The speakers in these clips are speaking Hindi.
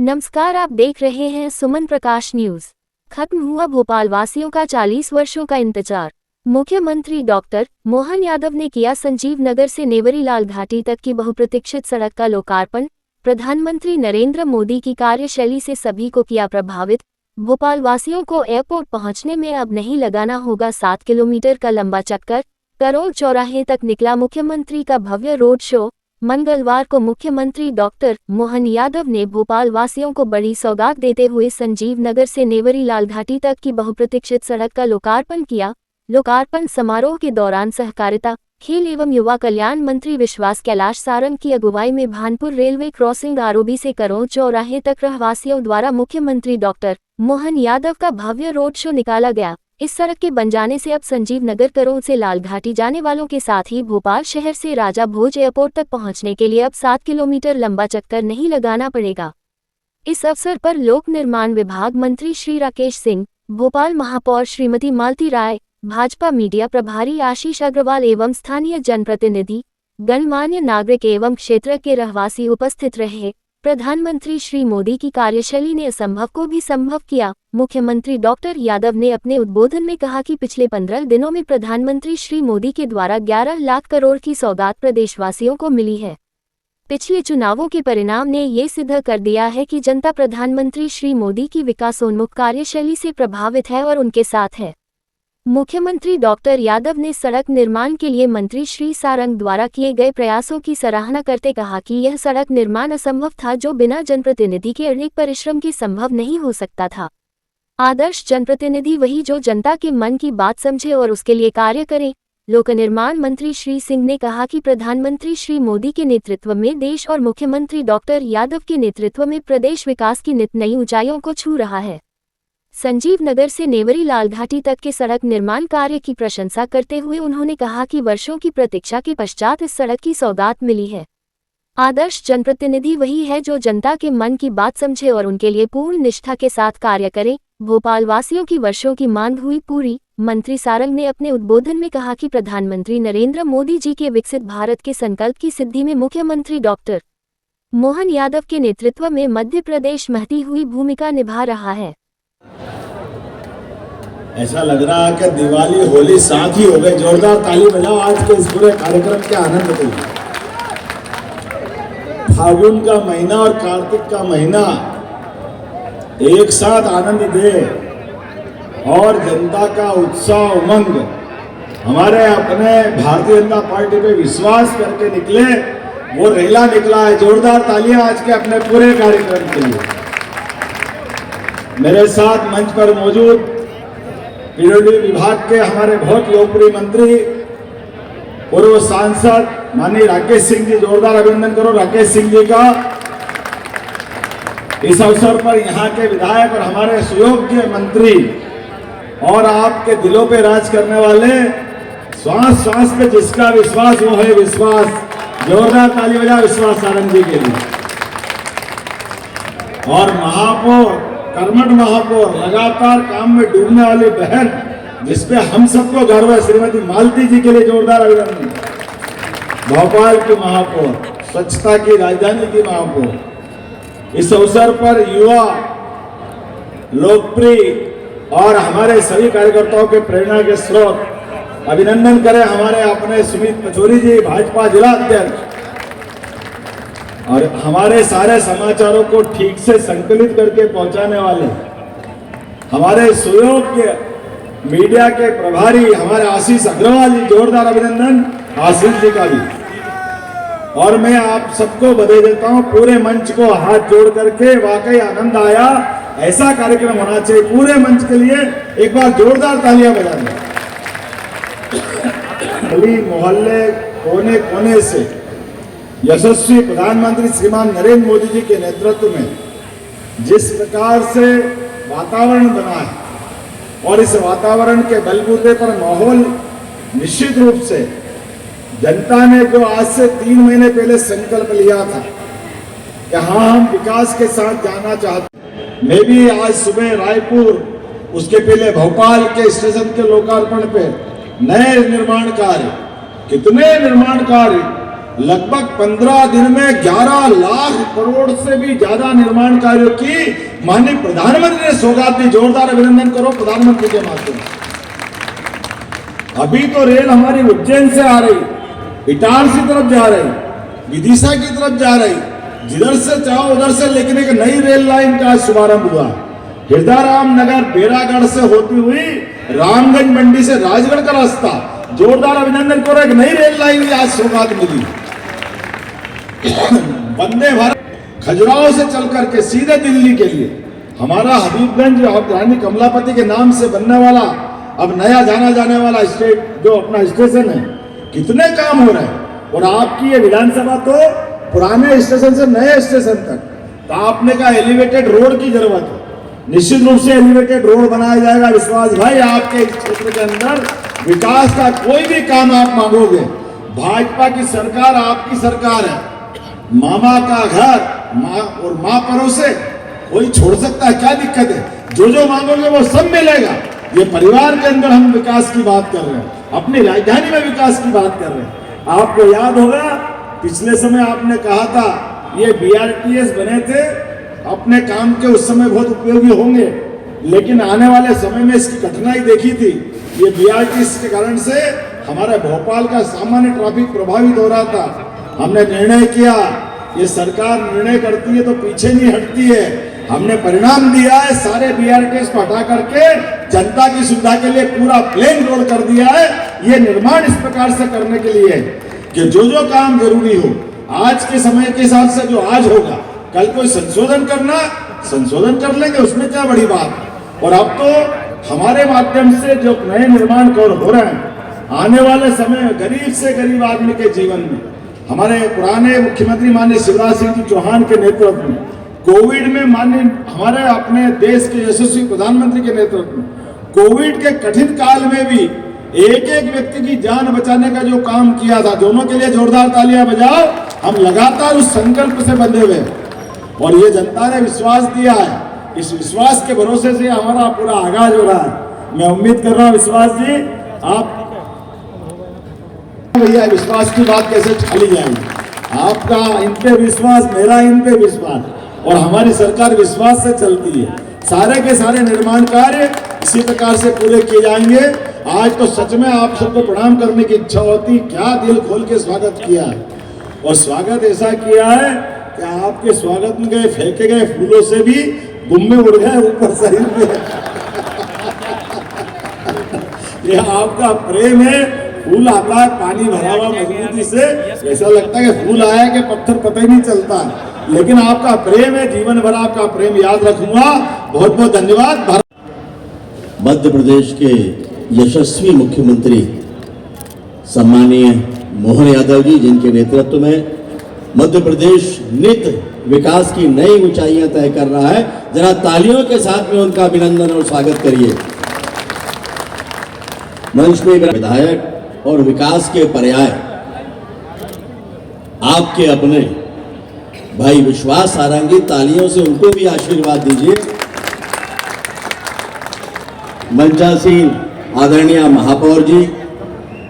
नमस्कार, आप देख रहे हैं सुमन प्रकाश न्यूज। खत्म हुआ भोपाल वासियों का 40 वर्षों का इंतजार। मुख्यमंत्री डॉक्टर मोहन यादव ने किया संजीव नगर से नेवरी लाल घाटी तक की बहुप्रतीक्षित सड़क का लोकार्पण। प्रधानमंत्री नरेंद्र मोदी की कार्यशैली से सभी को किया प्रभावित। भोपाल वासियों को एयरपोर्ट पहुंचने में अब नहीं लगाना होगा 7 किलोमीटर का लंबा चक्कर। करोल चौराहे तक निकला मुख्यमंत्री का भव्य रोड शो। मंगलवार को मुख्यमंत्री डॉक्टर मोहन यादव ने भोपाल वासियों को बड़ी सौगात देते हुए संजीव नगर से नेवरी लाल घाटी तक की बहुप्रतीक्षित सड़क का लोकार्पण किया। लोकार्पण समारोह के दौरान सहकारिता, खेल एवं युवा कल्याण मंत्री विश्वास कैलाश सारंग की अगुवाई में भानपुर रेलवे क्रॉसिंग आरओबी से करोल चौराहे तक रहवासियों द्वारा मुख्यमंत्री डॉक्टर मोहन यादव का भव्य रोड शो निकाला गया। इस सड़क के बन जाने से अब संजीव नगर करोल से लाल घाटी जाने वालों के साथ ही भोपाल शहर से राजा भोज एयरपोर्ट तक पहुंचने के लिए अब 7 किलोमीटर लंबा चक्कर नहीं लगाना पड़ेगा। इस अवसर पर लोक निर्माण विभाग मंत्री श्री राकेश सिंह, भोपाल महापौर श्रीमती मालती राय, भाजपा मीडिया प्रभारी आशीष अग्रवाल एवं स्थानीय जनप्रतिनिधि, गणमान्य नागरिक एवं क्षेत्र के रहवासी उपस्थित रहे। प्रधानमंत्री श्री मोदी की कार्यशैली ने असंभव को भी संभव किया। मुख्यमंत्री डॉक्टर यादव ने अपने उद्बोधन में कहा कि पिछले 15 दिनों में प्रधानमंत्री श्री मोदी के द्वारा 11 लाख करोड़ की सौगात प्रदेशवासियों को मिली है। पिछले चुनावों के परिणाम ने ये सिद्ध कर दिया है कि जनता प्रधानमंत्री श्री मोदी की विकासोन्मुख कार्यशैली से प्रभावित है और उनके साथ है। मुख्यमंत्री डॉक्टर यादव ने सड़क निर्माण के लिए मंत्री श्री सारंग द्वारा किए गए प्रयासों की सराहना करते कहा कि यह सड़क निर्माण असंभव था, जो बिना जनप्रतिनिधि के अड़िग परिश्रम के संभव नहीं हो सकता था। आदर्श जनप्रतिनिधि वही जो जनता के मन की बात समझे और उसके लिए कार्य करे। लोक निर्माण मंत्री श्री सिंह ने कहा कि प्रधानमंत्री श्री मोदी के नेतृत्व में देश और मुख्यमंत्री डॉक्टर यादव के नेतृत्व में प्रदेश विकास की नित नई ऊंचाइयों को छू रहा है। संजीव नगर से नेवरी लाल घाटी तक के सड़क निर्माण कार्य की प्रशंसा करते हुए उन्होंने कहा कि वर्षों की प्रतीक्षा के पश्चात इस सड़क की सौगात मिली है। आदर्श जनप्रतिनिधि वही है जो जनता के मन की बात समझे और उनके लिए पूर्ण निष्ठा के साथ कार्य करे। भोपाल वासियों की वर्षों की मांग हुई पूरी। मंत्री सारंग ने अपने उद्बोधन में कहा कि प्रधानमंत्री नरेंद्र मोदी जी के विकसित भारत के संकल्प की सिद्धि में मुख्यमंत्री डॉक्टर मोहन यादव के नेतृत्व में मध्य प्रदेश महती हुई भूमिका निभा रहा है। ऐसा लग रहा है कि दिवाली होली साथ ही हो गए। जोरदार ताली बजाओ आज के इस पूरे कार्यक्रम के आनंद के लिए। फागुन का महीना और कार्तिक का महीना एक साथ आनंद दे और जनता का उत्साह उमंग हमारे अपने भारतीय जनता पार्टी पे विश्वास करके निकले, वो रेला निकला है। जोरदार तालियां आज के अपने पूरे कार्यक्रम के लिए। मेरे साथ मंच पर मौजूद पीडब्ल्यूडी विभाग के हमारे बहुत लोकप्रिय मंत्री पूर्व सांसद माननीय राकेश सिंह जी, जोरदार अभिनंदन करो राकेश सिंह जी का। इस अवसर पर यहाँ के विधायक और हमारे सुयोग्य मंत्री और आपके दिलों पे राज करने वाले, श्वास श्वास पे जिसका विश्वास वो है विश्वास। जोरदार ताली बजा विश्वास सारंग जी के लिए। और महापौर, कर्मठ महापौर, लगातार काम में डूबने वाली बहन जिसपे हम सबको गर्व है, श्रीमती मालती जी के लिए जोरदार अभिनंदन। भोपाल की महापौर, स्वच्छता की राजधानी की महापौर। इस अवसर पर युवा, लोकप्रिय और हमारे सभी कार्यकर्ताओं के प्रेरणा के स्रोत अभिनंदन करें हमारे अपने सुमित पचौरी जी, भाजपा जिला अध्यक्ष, और हमारे सारे समाचारों को ठीक से संकलित करके पहुंचाने वाले हमारे सुयोग्य मीडिया के प्रभारी हमारे आशीष अग्रवाल जी, जोरदार अभिनंदन आशीष जी का भी। और मैं आप सबको बधाई देता हूं, पूरे मंच को हाथ जोड़ करके। वाकई आनंद आया। ऐसा कार्यक्रम होना चाहिए। पूरे मंच के लिए एक बार जोरदार तालियां बजा दें। गली मोहल्ले कोने कोने से यशस्वी प्रधानमंत्री श्रीमान नरेंद्र मोदी जी के नेतृत्व में जिस प्रकार से वातावरण बना है और इस वातावरण के बलबूते पर माहौल, निश्चित रूप से जनता ने जो आज से 3 महीने पहले संकल्प लिया था कि हाँ हम विकास के साथ जाना चाहते हैं। मैं भी आज सुबह रायपुर, उसके पहले भोपाल के स्टेशन के लोकार्पण पे नए निर्माण कार्य, कितने निर्माण कार्य लगभग 15 दिन में 11 लाख करोड़ से भी ज्यादा निर्माण कार्यों की माननीय प्रधानमंत्री ने सौगात दी। जोरदार अभिनंदन करो प्रधानमंत्री के माध्यम से। अभी तो रेल हमारी उज्जैन से आ रही, इटारसी तरफ जा रही, विदिशा की तरफ जा रही, जिधर से चाहो उधर से, लेकिन एक नई रेल लाइन का शुभारंभ हुआ। हृदयराम नगर बेरागढ़ से होती हुई रामगंज मंडी से राजगढ़ का रास्ता, जोरदार अभिनंदन करो, एक नई रेल लाइन की आज सौगात मिली। वंदे भारत खजुराहो से चल करके सीधे दिल्ली के लिए हमारा हबीबगंज रानी कमलापति के नाम से बनने वाला अब नया जाना जाने वाला स्टेट जो अपना स्टेशन है, कितने काम हो रहे हैं। और आपकी ये विधानसभा तो पुराने स्टेशन से नए स्टेशन तक, तो आपने कहा एलिवेटेड रोड की जरूरत है, निश्चित रूप से एलिवेटेड रोड बनाया जाएगा। विश्वास भाई, आपके क्षेत्र के अंदर विकास का कोई भी काम आप मांगोगे, भाजपा की सरकार आपकी सरकार है। मामा का घर और माँ परोसे कोई छोड़ सकता है, क्या दिक्कत है? जो मांगोगे वो सब मिलेगा। ये परिवार के अंदर हम विकास की बात कर रहे हैं, अपनी राजधानी में विकास की बात कर रहे हैं। आपको याद होगा पिछले समय आपने कहा था ये BRTS बने थे, अपने काम के उस समय बहुत उपयोगी होंगे, लेकिन आने वाले समय में इसकी कठिनाई देखी थी। ये BRTS के कारण से हमारे भोपाल का सामान्य ट्रैफिक प्रभावित हो रहा था। हमने निर्णय किया, ये सरकार निर्णय करती है तो पीछे नहीं हटती है। हमने परिणाम दिया है, सारे BRTS को हटा करके जनता की सुविधा के लिए पूरा प्लेन रोड कर दिया है। ये निर्माण इस प्रकार से करने के लिए कि जो काम जरूरी हो आज के समय के हिसाब से, जो आज होगा कल कोई संशोधन करना संशोधन कर लेंगे, उसमें क्या बड़ी बात। और अब तो हमारे माध्यम से जो नए निर्माण कार्य हो रहे हैं, आने वाले समय गरीब से गरीब आदमी के जीवन में, हमारे पुराने मुख्यमंत्री माननीय शिवराज सिंह जी चौहान के नेतृत्व में, कोविड में माननीय हमारे अपने देश के यशस्वी प्रधानमंत्री के नेतृत्व में, कोविड के कठिन काल में भी एक एक व्यक्ति की जान बचाने का जो काम किया था, दोनों के लिए जोरदार तालियां बजाओ। हम लगातार उस संकल्प से बंधे हुए और ये जनता ने विश्वास दिया है, इस विश्वास के भरोसे से हमारा पूरा आगाज हो रहा है। मैं उम्मीद कर रहा हूँ विश्वास जी, आप भैया विश्वास की बात कैसे छाली जाएगी? आपका इन पे विश्वास, मेरा इन पे विश्वास, और हमारी सरकार विश्वास से चलती है। सारे के सारे निर्माण कार्य इसी प्रकार से पूरे किए जाएंगे। आज तो सच में आप सबको प्रणाम करने की इच्छा होती, क्या दिल खोल के स्वागत किया है। और स्वागत ऐसा किया है कि आपके स्वागत में गए फेंके गए फूलों से भी गुम्मे उड़ गए ऊपर शरीर में। यह आपका प्रेम है। फूल आता है पानी भरा हुआ मजबूती से, ऐसा लगता है कि फूल आया कि पत्थर पता ही नहीं चलता, लेकिन आपका प्रेम है, जीवन भर आपका प्रेम याद रखूंगा। बहुत बहुत धन्यवाद। मध्य प्रदेश के यशस्वी मुख्यमंत्री सम्मानीय मोहन यादव जी, जिनके नेतृत्व में मध्य प्रदेश नित विकास की नई ऊंचाइयां तय कर रहा है, जरा तालियों के साथ में उनका अभिनंदन और स्वागत करिए। मंच में विधायक और विकास के पर्याय आपके अपने भाई विश्वास सारंगी, तालियों से उनको भी आशीर्वाद दीजिए। मंचासीन आदरणीय महापौर जी,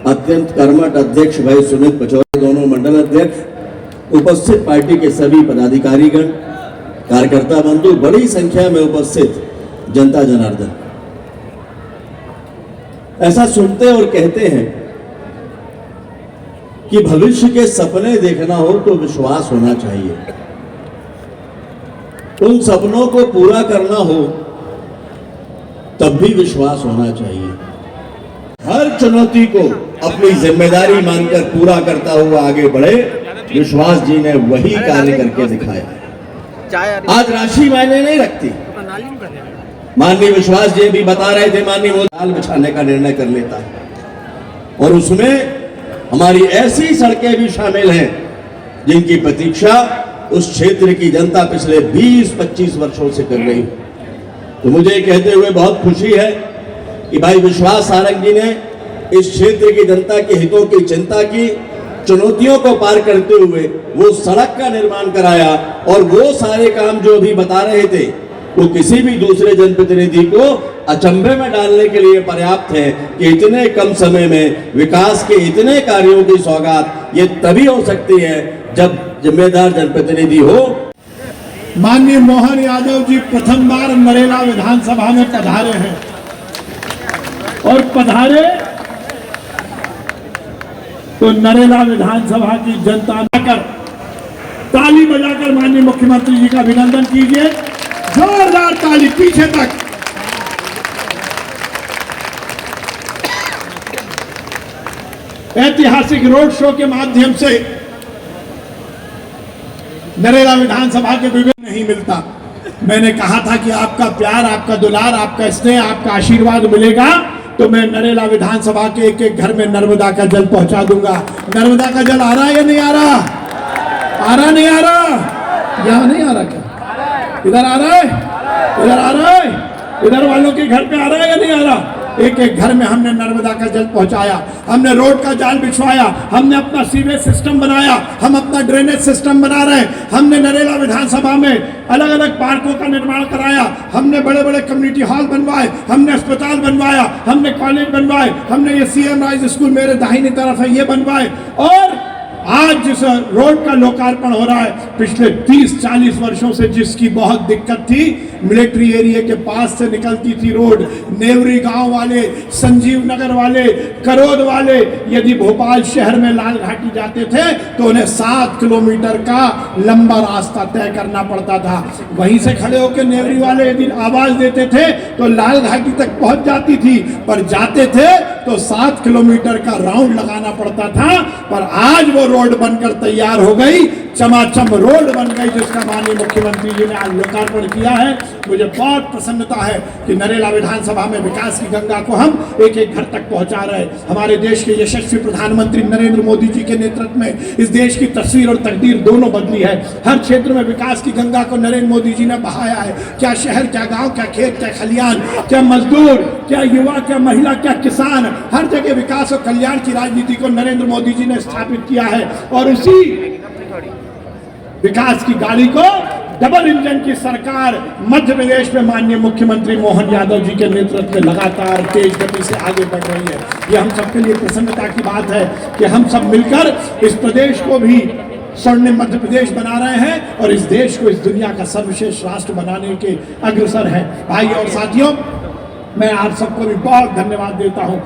अत्यंत कर्मठ अध्यक्ष भाई सुमित पचौरी, दोनों मंडल अध्यक्ष, उपस्थित पार्टी के सभी पदाधिकारीगण, कार्यकर्ता बंधु, बड़ी संख्या में उपस्थित जनता जनार्दन, ऐसा सुनते और कहते हैं कि भविष्य के सपने देखना हो तो विश्वास होना चाहिए, उन सपनों को पूरा करना हो तब भी विश्वास होना चाहिए। हर चुनौती को अपनी जिम्मेदारी मानकर पूरा करता हुआ आगे बढ़े, विश्वास जी ने वही कार्य करके दिखाया। आज राशि मायने नहीं रखती। माननीय विश्वास जी भी बता रहे थे, माननीय वो जाल बिछाने का निर्णय कर लेता है, और उसमें हमारी ऐसी सड़कें भी शामिल हैं जिनकी प्रतीक्षा उस क्षेत्र की जनता पिछले 20-25 वर्षों से कर रही है। तो मुझे कहते हुए बहुत खुशी है कि भाई विश्वास सारंग जी ने इस क्षेत्र की जनता के हितों की चिंता की, चुनौतियों को पार करते हुए वो सड़क का निर्माण कराया, और वो सारे काम जो अभी बता रहे थे वो किसी भी दूसरे जनप्रतिनिधि को अचंभे में डालने के लिए पर्याप्त है कि इतने कम समय में विकास के इतने कार्यों की सौगात ये तभी हो सकती है जब जिम्मेदार जनप्रतिनिधि हो। माननीय मोहन यादव जी प्रथम बार नरेला विधानसभा में पधारे हैं और पधारे तो नरेला विधानसभा की जनता आकर ताली बजाकर माननीय मुख्यमंत्री जी का अभिनंदन कीजिए। जोरदार ताली पीछे तक। ऐतिहासिक रोड शो के माध्यम से नरेला विधानसभा के विभिन्न नहीं मिलता। मैंने कहा था कि आपका प्यार, आपका दुलार, आपका स्नेह, आपका आशीर्वाद मिलेगा तो मैं नरेला विधानसभा के एक एक घर में नर्मदा का जल पहुंचा दूंगा। नर्मदा का जल आ रहा है या नहीं आ रहा? आ रहा नहीं आ रहा? यहाँ नहीं आ रहा क्या? इधर आ रहा है? इधर आ रहा है? इधर वालों के घर पे आ रहा है या नहीं आ रहा? एक एक घर में हमने नर्मदा का जल पहुंचाया, हमने रोड का जाल बिछवाया, हमने अपना सीवेज सिस्टम बनाया, हम अपना ड्रेनेज सिस्टम बना रहे हैं। हमने नरेला विधानसभा में अलग अलग पार्कों का निर्माण कराया, हमने बड़े बड़े कम्युनिटी हॉल बनवाए, हमने अस्पताल बनवाया, हमने कॉलेज बनवाए, हमने ये सीएम राइज स्कूल मेरे दाहिनी तरफ है ये बनवाए। और आज जिस रोड का लोकार्पण हो रहा है, पिछले 30-40 वर्षों से जिसकी बहुत दिक्कत थी, मिलिट्री एरिया के पास से निकलती थी रोड, नेवरी गांव वाले, संजीव नगर वाले, करोद वाले यदि भोपाल शहर में लाल घाटी जाते थे तो उन्हें 7 किलोमीटर का लंबा रास्ता तय करना पड़ता था। वहीं से खड़े होकर नेवरी वाले यदि आवाज देते थे तो लाल घाटी तक पहुंच जाती थी, पर जाते थे तो 7 किलोमीटर का राउंड लगाना पड़ता था। पर आज वो रोड बनकर तैयार हो गई, चमाचम रोड बन गई, जिसका माननीय मुख्यमंत्री जी ने आज लोकार्पण किया है। मुझे बहुत प्रसन्नता है कि नरेला विधानसभा में विकास की गंगा को हम एक एक घर तक पहुंचा रहे हैं। हमारे देश के यशस्वी प्रधानमंत्री नरेंद्र मोदी जी के नेतृत्व में इस देश की तस्वीर और तकदीर दोनों बदली है। हर क्षेत्र में विकास की गंगा को नरेंद्र मोदी जी ने बहाया है। क्या शहर, क्या गांव, क्या खेत, क्या खलियान, क्या मजदूर, क्या युवा, क्या महिला, क्या किसान, हर जगह विकास और कल्याण की राजनीति को नरेंद्र मोदी जी ने स्थापित किया है। और उसी विकास की गाड़ी को डबल इंजन की सरकार मध्य प्रदेश में माननीय मुख्यमंत्री मोहन यादव जी के नेतृत्व में लगातार तेज गति से आगे बढ़ रही है। ये हम सबके लिए प्रसन्नता की बात है कि हम सब मिलकर इस प्रदेश को भी स्वर्णिम मध्य प्रदेश बना रहे हैं और इस देश को इस दुनिया का सर्वश्रेष्ठ राष्ट्र बनाने के अग्रसर है। भाई और साथियों, मैं आप सबको भी बहुत धन्यवाद देता हूं।